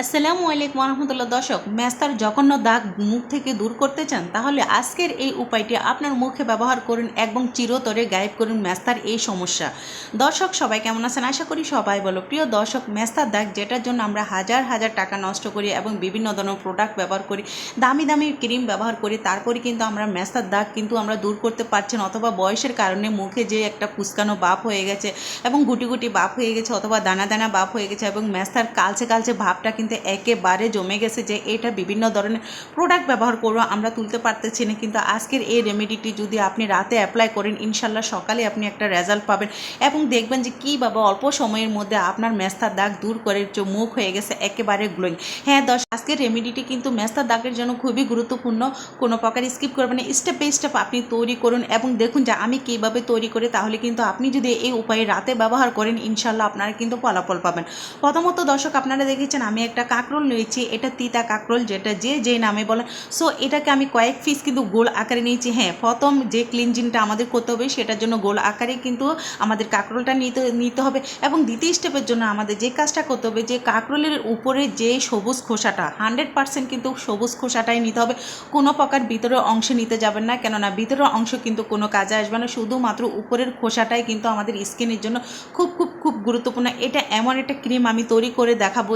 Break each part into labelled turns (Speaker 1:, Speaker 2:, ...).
Speaker 1: আসসালামু আলাইকুম রহমতুল্লাহ। দর্শক, মেস্তার জঘন্য দাগ মুখ থেকে দূর করতে চান তাহলে আজকের এই উপায়টি আপনার মুখে ব্যবহার করুন এবং চিরতরে গায়েব করুন মেস্তার এই সমস্যা। দর্শক, সবাই কেমন আছেন? আশা করি সবাই বলো। প্রিয় দর্শক, মেস্তার দাগ যেটার জন্য আমরা হাজার হাজার টাকা নষ্ট করি এবং বিভিন্ন ধরনের প্রোডাক্ট ব্যবহার করি, দামি দামি ক্রিম ব্যবহার করি, তারপরে কিন্তু আমরা মেস্তার দাগ কিন্তু আমরা দূর করতে পারছি না, অথবা বয়সের কারণে মুখে যে একটা কুচকানো ভাব হয়ে গেছে এবং গুটি গুটি ভাব হয়ে গেছে, অথবা দানা দানা ভাব হয়ে গেছে এবং মেস্তার কালচে কালচে ভাবটা কিন্তু একেবারে জমে গেছে, যে এটা বিভিন্ন ধরনের প্রোডাক্ট ব্যবহার করবো আমরা তুলতে পারতেছি না। কিন্তু আজকের এই রেমেডিটি যদি আপনি রাতে অ্যাপ্লাই করেন, ইনশাল্লাহ সকালে আপনি একটা রেজাল্ট পাবেন এবং দেখবেন যে কীভাবে অল্প সময়ের মধ্যে আপনার মেস্তার দাগ দূর করে মুখ হয়ে গেছে একেবারে গ্লোয়িং। হ্যাঁ দর্শক, আজকের রেমেডিটি কিন্তু মেস্তার দাগের জন্য খুবই গুরুত্বপূর্ণ। কোনো প্রকার স্কিপ করবেন না, স্টেপ বাই স্টেপ আপনি তৈরি করুন এবং দেখুন যে আমি কীভাবে তৈরি করি। তাহলে কিন্তু আপনি যদি এই উপায়ে রাতে ব্যবহার করেন, ইনশাল্লাহ আপনারা কিন্তু ফলাফল পাবেন। প্রথমত দর্শক, আপনারা দেখেছেন আমি একটা কাঁকরোল নিয়েছি, এটা তিতা কাঁকরোল, যেটা যে নামে বলেন। সো এটাকে আমি কয়েক পিস কিন্তু গোল আকারে নিয়েছি। হ্যাঁ, প্রথম যে ক্লিনজিংটা আমাদের করতে হবে সেটার জন্য গোল আকারে কিন্তু আমাদের কাঁকরোলটা নিতে হবে এবং দ্বিতীয় স্টেপের জন্য আমাদের যে কাজটা করতে হবে, যে কাঁকরোলের উপরে যে সবুজ খোসাটা 100% কিন্তু সবুজ খোসাটাই নিতে হবে। কোনো প্রকার ভিতরের অংশ নিতে যাবেন না, কেননা ভিতরের অংশ কিন্তু কোনো কাজে আসবে না, শুধুমাত্র উপরের খোসাটাই কিন্তু আমাদের স্কিনের জন্য খুব খুব খুব গুরুত্বপূর্ণ। এটা এমন একটা ক্রিম আমি তৈরি করে দেখাবো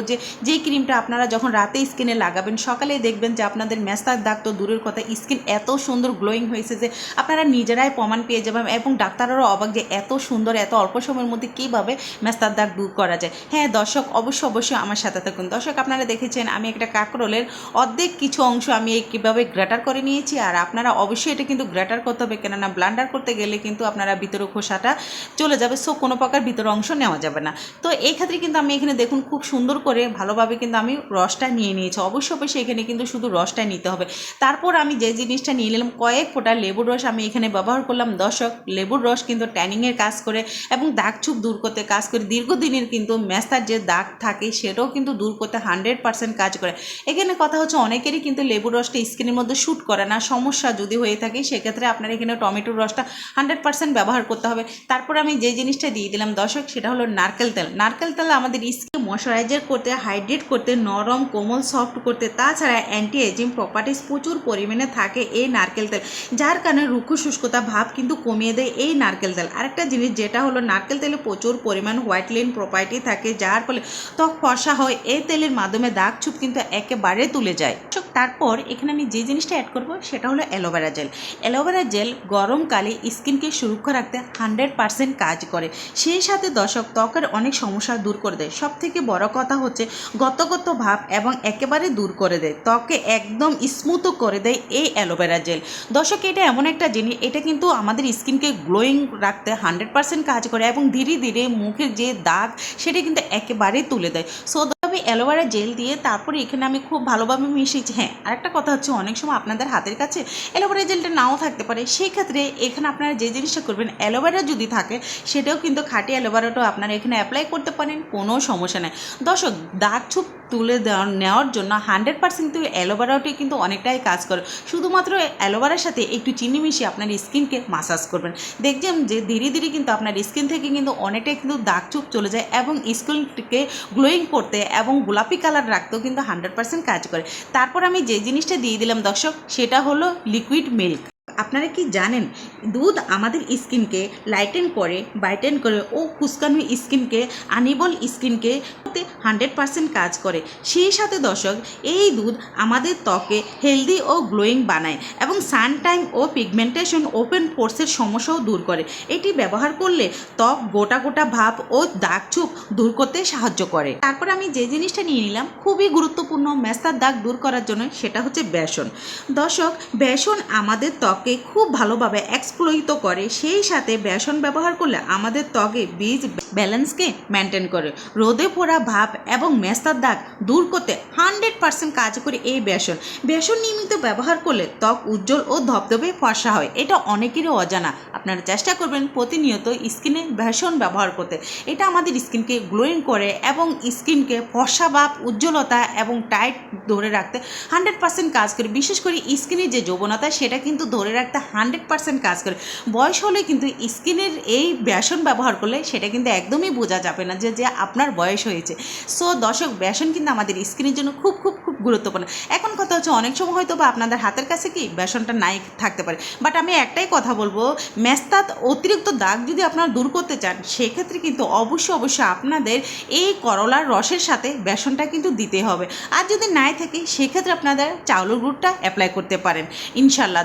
Speaker 1: যেই ক্রিমটা আপনারা যখন রাতে স্কিনে লাগাবেন, সকালে দেখবেন যে আপনাদের মেস্তার দাগ তো দূরের কথা, স্কিন এত সুন্দর গ্লোয়িং হয়েছে যে আপনারা নিজেরাই প্রমাণ পেয়ে যাবেন এবং ডাক্তাররাও অবাক যে এত সুন্দর এত অল্প সময়ের মধ্যে কীভাবে মেস্তার দাগ দূর করা যায়। হ্যাঁ দর্শক, অবশ্যই আমার সাথে থাকুন। দর্শক, আপনারা দেখেছেন আমি একটা কাঁকরোলের অর্ধেক কিছু অংশ আমি কীভাবে গ্রেটার করে নিয়েছি, আর আপনারা অবশ্যই এটা কিন্তু গ্রেটার করতে হবে, কেননা ব্লান্ডার করতে গেলে কিন্তু আপনারা ভিতরে খোসাটা চলে যাবে, সো কোনো প্রকার ভিতরে অংশ নেওয়া যাবে না। তো এই ক্ষেত্রে কিন্তু আমি এখানে দেখুন খুব সুন্দর করে ভালোভাবে কিন্তু আমি রসটা নিয়ে নিয়েছি। অবশ্যই এখানে কিন্তু শুধু রসটাই নিতে হবে। তারপর আমি যে জিনিসটা নিয়ে নিলাম, কয়েক ফোঁটা লেবুর রস আমি এখানে ব্যবহার করলাম। দর্শক, লেবুর রস কিন্তু ট্যানিংয়ের কাজ করে এবং দাগ ছুপ দূর করতে কাজ করে, দীর্ঘদিনের কিন্তু মেস্তার যে দাগ থাকে সেটাও কিন্তু দূর করতে 100% কাজ করে। এখানে কথা হচ্ছে অনেকেরই কিন্তু লেবুর রসটা স্কিনের মধ্যে শ্যুট করে না, সমস্যা যদি হয়ে থাকে সেক্ষেত্রে আপনার এখানে টমেটোর রসটা 100% ব্যবহার করতে হবে। তারপর আমি যে জিনিসটা দিয়ে দিলাম দর্শক, সেটা হলো নারকেল তেল। নারকেল তেল আমাদের স্কিন ময়শ্চারাইজার করতে, হাইড্রেট করতে, নরম কোমল সফট করতে, তাছাড়া অ্যান্টি এজিং প্রপার্টিস প্রচুর পরিমাণে থাকে এই নারকেল তেল, যার কারণে রুক্ষ শুষ্কতা ভাব কিন্তু কমিয়ে দেয় এই নারকেল তেল। আরেকটা জিনিস যেটা হলো, নারকেল তেলে প্রচুর পরিমাণ হোয়াইট লিন প্রপার্টি থাকে, যার ফলে ত্বক ফর্সা হয়। এই তেলের মাধ্যমে দাগ ছুপ কিন্তু একেবারে তুলে যায়। তারপর এখানে আমি যে জিনিসটা অ্যাড করব সেটা হলো অ্যালোভেরা জেল। অ্যালোভেরা জেল গরমকালে স্কিনকে সুরক্ষা রাখতে 100% কাজ করে, সেই সাথে দর্শক ত্বকের অনেক সমস্যা দূর করে দেয়। সব থেকে বড় কথা হচ্ছে গতগত ভাব এবং একেবারে দূর করে দেয়, ত্বকে একদম স্মুথ করে দেয় এই অ্যালোভেরা জেল। দর্শক, এটা এমন একটা জিনিস, এটা কিন্তু আমাদের স্কিনকে গ্লোয়িং রাখতে 100% কাজ করে এবং ধীরে ধীরে মুখের যে দাগ সেটা কিন্তু একেবারে তুলে দেয়। সো আমি অ্যালোভেরা জেল দিয়ে তারপরে এখানে আমি খুব ভালোভাবে মিশিয়েছি। হ্যাঁ, আরেকটা কথা হচ্ছে অনেক সময় আপনাদের হাতের কাছে অ্যালোভেরা জেলটা নাও থাকতে পারে, সেই ক্ষেত্রে এখানে আপনারা যে জিনিসটা করবেন, অ্যালোভেরা যদি থাকে সেটাও কিন্তু খাঁটি অ্যালোভেরাটাও আপনারা এখানে অ্যাপ্লাই করতে পারেন, কোনো সমস্যা নেই। দর্শক, দাগ ছুপ তুলে নেওয়ার জন্য 100% কিন্তু অ্যালোভেরাটাই কিন্তু অনেকটাই কাজ করে। শুধুমাত্র অ্যালোভেরার সাথে একটু চিনি মিশিয়ে আপনার স্কিনকে মাসাজ করবেন, দেখবেন যে ধীরে ধীরে কিন্তু আপনার স্কিন থেকে কিন্তু অনেকটাই কিন্তু দাগ ছুপ চলে যায় এবং স্কিনকে গ্লোয়িং করতে এবং গোলাপি কালার রাখতেও কিন্তু 100% কাজ করে। তারপর আমি যে জিনিসটা দিয়ে দিলাম দর্শক, সেটা হলো লিকুইড মিল্ক। আপনারা কি জানেন, দুধ আমাদের স্কিনকে লাইটেন করে, ব্রাইটেন করে ও কুচকানো স্কিনকে, আনইভেন স্কিনকে 100% কাজ করে। সেই সাথে দর্শক, এই দুধ আমাদের ত্বকে হেলদি ও গ্লোয়িং বানায় এবং সান টাইম ও পিগমেন্টেশন, ওপেন পোর্সের সমস্যাও দূর করে। এটি ব্যবহার করলে ত্বক গোটা গোটা ভাব ও দাগ ছুপ দূর করতে সাহায্য করে। তারপর আমি যে জিনিসটা নিয়ে নিলাম খুবই গুরুত্বপূর্ণ মেস্তার দাগ দূর করার জন্য, সেটা হচ্ছে বেসন। দর্শক, বেসন আমাদের ত্বকে খুব ভালোভাবে এক্সপ্লোইট করে, সেই সাথে বেসন ব্যবহার করলে আমাদের ত্বকে বীজ ব্যালেন্সকে মেনটেন করে, রোদে পোড়া ভাব এবং মেস্তার দাগ দূর করতে 100% কাজ করে এই বেসন। বেসন নিয়মিত ব্যবহার করলে ত্বক উজ্জ্বল ও ধবধবে ফর্সা হয়, এটা অনেকেরই অজানা। আপনারা চেষ্টা করবেন প্রতিনিয়ত স্কিনে বেসন ব্যবহার করতে, এটা আমাদের স্কিনকে গ্লোয়িং করে এবং স্কিনকে ফর্সা ভাব, উজ্জ্বলতা এবং টাইট ধরে রাখতে 100% কাজ করে। বিশেষ করে স্কিনের যে যৌবনতা সেটা কিন্তু ধরে রাখতে 100% কাজ করে। বয়স হলে কিন্তু স্কিনের এই বেসন ব্যবহার করলে সেটা কিন্তু একদমই বোঝা যাবে না যে আপনার বয়স হয়েছে। সো দর্শক, বেসন কিন্তু আমাদের স্কিনের জন্য খুব খুব খুব গুরুত্বপূর্ণ। এখন কথা হচ্ছে, অনেক সময় হয়তো বা আপনাদের হাতের কাছে কি বেসনটা নাই থাকতে পারে, বাট আমি একটাই কথা বলবো, মেস্তাত অতিরিক্ত দাগ যদি আপনারা দূর করতে চান সেক্ষেত্রে কিন্তু অবশ্যই আপনাদের এই করলার রসের সাথে বেসনটা কিন্তু দিতে হবে। আর যদি নাই থাকে সেক্ষেত্রে আপনাদের চাউলের গুঁড়টা অ্যাপ্লাই করতে পারেন ইনশাল্লাহ।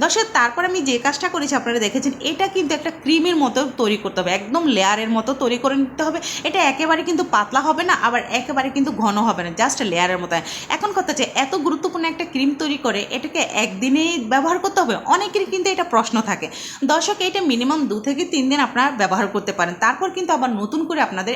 Speaker 1: দর্শক, তারপর আমি যে কাজটা করেছি আপনারা দেখেছেন, এটা কিন্তু একটা ক্রিমের মতো তৈরি করতে হবে, একদম লেয়ারের মতো তৈরি করে নিতে হবে। এটা একেবারে কিন্তু পাতলা হবে না, আবার একেবারে কিন্তু ঘন হবে না, জাস্ট লেয়ারের মতো। এখন কথা হচ্ছে, এত গুরুত্বপূর্ণ একটা ক্রিম তৈরি করে এটাকে একদিনেই ব্যবহার করতে হবে, অনেকেরই কিন্তু এটা প্রশ্ন থাকে। দর্শক, এটা মিনিমাম 2 থেকে 3 দিন আপনারা ব্যবহার করতে পারেন, তারপর কিন্তু আবার নতুন করে আপনাদের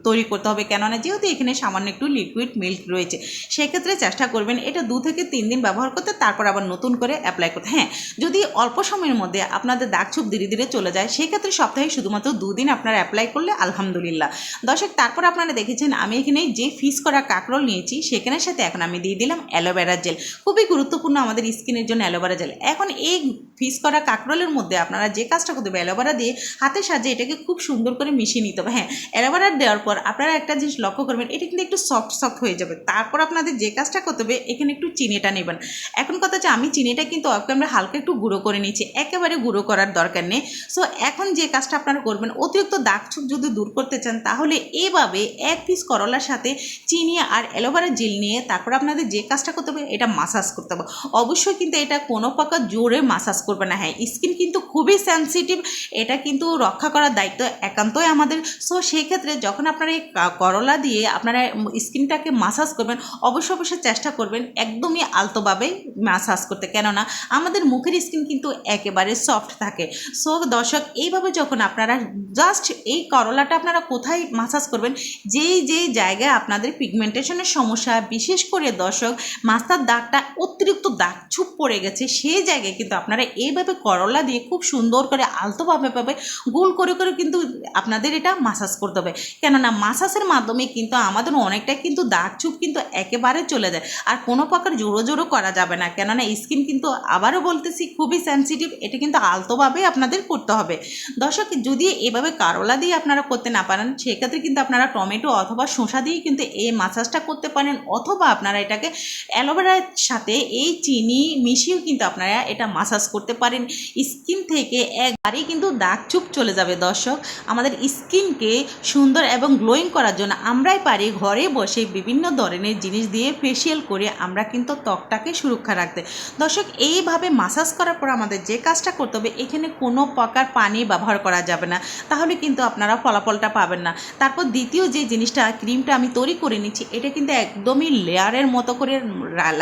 Speaker 1: তৈরি করতে হবে। কেননা যেহেতু এখানে সামান্য একটু লিকুইড মিল্ক রয়েছে, সেক্ষেত্রে চেষ্টা করবেন এটা 2 থেকে 3 দিন ব্যবহার করতে, তারপর আবার নতুন করে অ্যাপ্লাই করতে। হ্যাঁ, যদি অল্প সময়ের মধ্যে আপনাদের দাগ ছোপ ধীরে ধীরে চলে যায়, সেক্ষেত্রে সপ্তাহে শুধুমাত্র 2 দিন আপনারা অ্যাপ্লাই করলে আলহামদুলিল্লাহ। দর্শক, তারপর আপনারা দেখেছেন আমি এখানে যে ফিস করা কাঁকরোল নিয়েছি, সেখানের সাথে এখন আমি দিয়ে দিলাম অ্যালোভেরা জেল। খুবই গুরুত্বপূর্ণ আমাদের স্কিনের জন্য অ্যালোভেরা জেল। এখন এই ফিস করা কাঁকরোলের মধ্যে আপনারা যে কাজটা করতে হবে, অ্যালোভেরা দিয়ে হাতের সাহায্যে এটাকে খুব সুন্দর করে মিশিয়ে নিতে হবে। হ্যাঁ, অ্যালোভেরা দেওয়ার পর আপনারা একটা জিনিস লক্ষ্য করবেন, এটা কিন্তু একটু সফট হয়ে যাবে। তারপর আপনাদের যে কাজটা করতে হবে, এখানে একটু চিনিটা নেবেন। এখন কথা হচ্ছে, আমি চিনিটা কিন্তু আমরা হালকা একটু গুঁড়ো করে নিচ্ছি, একেবারে গুঁড়ো করার দরকার নেই। সো এখন যে কাজটা আপনারা করবেন, অতিরিক্ত দাগ ছোপ যদি দূর করতে চান, তাহলে এইভাবে 1 পিস করলার সাথে চিনি আর অ্যালোভেরা জেল নিয়ে তারপর আপনাদের যে কাজটা করতে হবে, এটা মাসাজ করতে হবে। অবশ্যই কিন্তু এটা কোনো প্রকার জোরে মাসাজ করবে না। হ্যাঁ, স্কিন কিন্তু খুবই সেন্সিটিভ, এটা কিন্তু রক্ষা করার দায়িত্ব একান্তই আমাদের। সো সেই ক্ষেত্রে যখন আপনারা এই করলা দিয়ে আপনারা স্কিনটাকে মাসাজ করবেন, অবশ্যই চেষ্টা করবেন একদমই আলতোভাবে মাসাজ করতে, কেননা আমাদের মুখের স্কিন কিন্তু একেবারে সফট থাকে। সো দর্শক, এইভাবে যখন আপনারা জাস্ট এই করলাটা আপনারা কোথায় মাসাজ করবেন, যেই জায়গায় আপনাদের পিগমেন্টেশনের সমস্যা, বিশেষ করে দর্শক মাথার দাগটা অতিরিক্ত দাগ ছুপ পড়ে গেছে, সেই জায়গায় কিন্তু আপনারা এইভাবে করলা দিয়ে খুব সুন্দর করে আলতোভাবে গোল করে কিন্তু আপনাদের এটা মাসাজ করতে হবে। কেননা মাসাজের মাধ্যমে কিন্তু আমাদের অনেকটা কিন্তু দাগ ছুপ কিন্তু একেবারে চলে যায়, আর কোনো প্রকার জোরো করা যাবে না, কেননা স্কিন কিন্তু আবারও বলতেছি খুবই সেন্সিটিভ, এটা কিন্তু আলতোভাবে আপনাদের করতে হবে। দর্শক, যদি এভাবে করলা দিয়ে আপনারা করতে না পারেন, সেক্ষেত্রে কিন্তু আপনারা টমেটো অথবা শসা দিয়ে কিন্তু এই মাসাজটা করতে পারেন, অথবা আপনারা এটাকে অ্যালোভেরার সাথে এই চিনি মিশিয়েও কিন্তু আপনারা এটা মাসাজ করতে পারেন। স্কিন থেকে একবারেই কিন্তু দাগ চুপ চলে যাবে। দর্শক, আমাদের স্কিনকে সুন্দর এবং গ্লোয়িং করার জন্য আমরাই পারি ঘরে বসে বিভিন্ন ধরনের জিনিস দিয়ে ফেসিয়াল করে আমরা কিন্তু ত্বকটাকে সুরক্ষা রাখতে। দর্শক, এইভাবে মাসাজ করার পর আমাদের যে কাজটা করতে হবে, এখানে কোনো প্রকার পানি ব্যবহার করা যাবে না, তাহলে কিন্তু আপনারা ফলাফলটা পাবেন না। তারপর দ্বিতীয় যে জিনিসটা, ক্রিমটা আমি তৈরি করে নিচ্ছি, এটা কিন্তু একদমই লেয়ারের মতো করে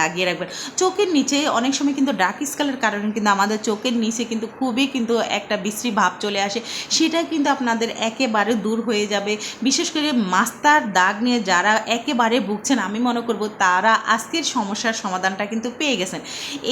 Speaker 1: লাগিয়ে রাখবেন চোখের নিচে। অনেক সময় কিন্তু ডার্ক স্কালের কারণে কিন্তু আমাদের চোখের নিচে কিন্তু খুবই কিন্তু একটা বিশ্রী ভাব চলে আসে, সেটা কিন্তু আপনাদের একেবারে দূর হয়ে যাবে। বিশেষ করে মাস্তার দাগ নিয়ে যারা একেবারে ভুগছেন, আমি মনে করব তারা আজকের সমস্যার সমাধানটা কিন্তু পেয়ে গেছেন।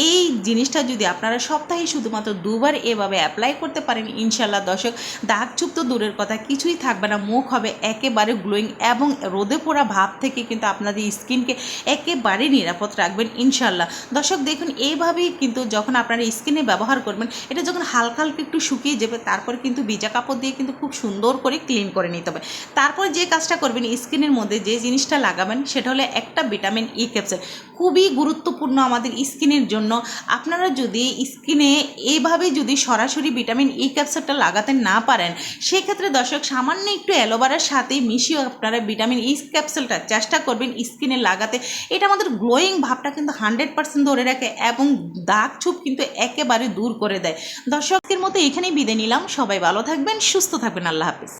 Speaker 1: এই জিনিসটা যদি আপনারা সপ্তাহে শুধুমাত্র 2 বার এভাবে অ্যাপ্লাই করতে পারেন, ইনশাল্লাহ দর্শক, দাগ চুপ তো দূরের কথা, কিছুই থাকবে না, মুখ হবে একেবারে গ্লোয়িং, এবং রোদে পোড়া ভাব থেকে কিন্তু আপনাদের স্কিনকে একেবারে নিরাপদ রাখবেন ইনশাল্লাহ। দর্শক দেখুন, এইভাবেই কিন্তু যখন আপনারা স্কিনে ব্যবহার করবেন, এটা যখন হালকা একটু শুকিয়ে যাবে, তারপর কিন্তু ভিজা কাপড় দিয়ে কিন্তু খুব সুন্দর করে ক্লিন করে নিতে হবে। তারপর যে কাজটা করবেন, স্কিনের মধ্যে যে জিনিসটা লাগাবেন সেটা হলো একটা ভিটামিন ই ক্যাপসুল, খুবই গুরুত্বপূর্ণ আমাদের স্কিনের জন্য। আপনারা যদি স্কিনে এইভাবে যদি সরাসরি ভিটামিন ই ক্যাপসুলটা লাগাতে না পারেন, সেক্ষেত্রে দর্শক সামান্য একটু অ্যালোভেরার সাথে মিশিয়ে আপনারা ভিটামিন ই ক্যাপসুলটা চেষ্টা করবেন স্কিনে লাগাতে। এটা আমাদের গ্লোয়িং ভাবটা কিন্তু 100% ধরে রাখে এবং দাগ ছোপ কিন্তু একেবারে দূর করে দেয়। দর্শকের মতো এখানেই বিদায় নিলাম। সবাই ভালো থাকবেন, সুস্থ থাকবেন। আল্লাহ হাফিজ।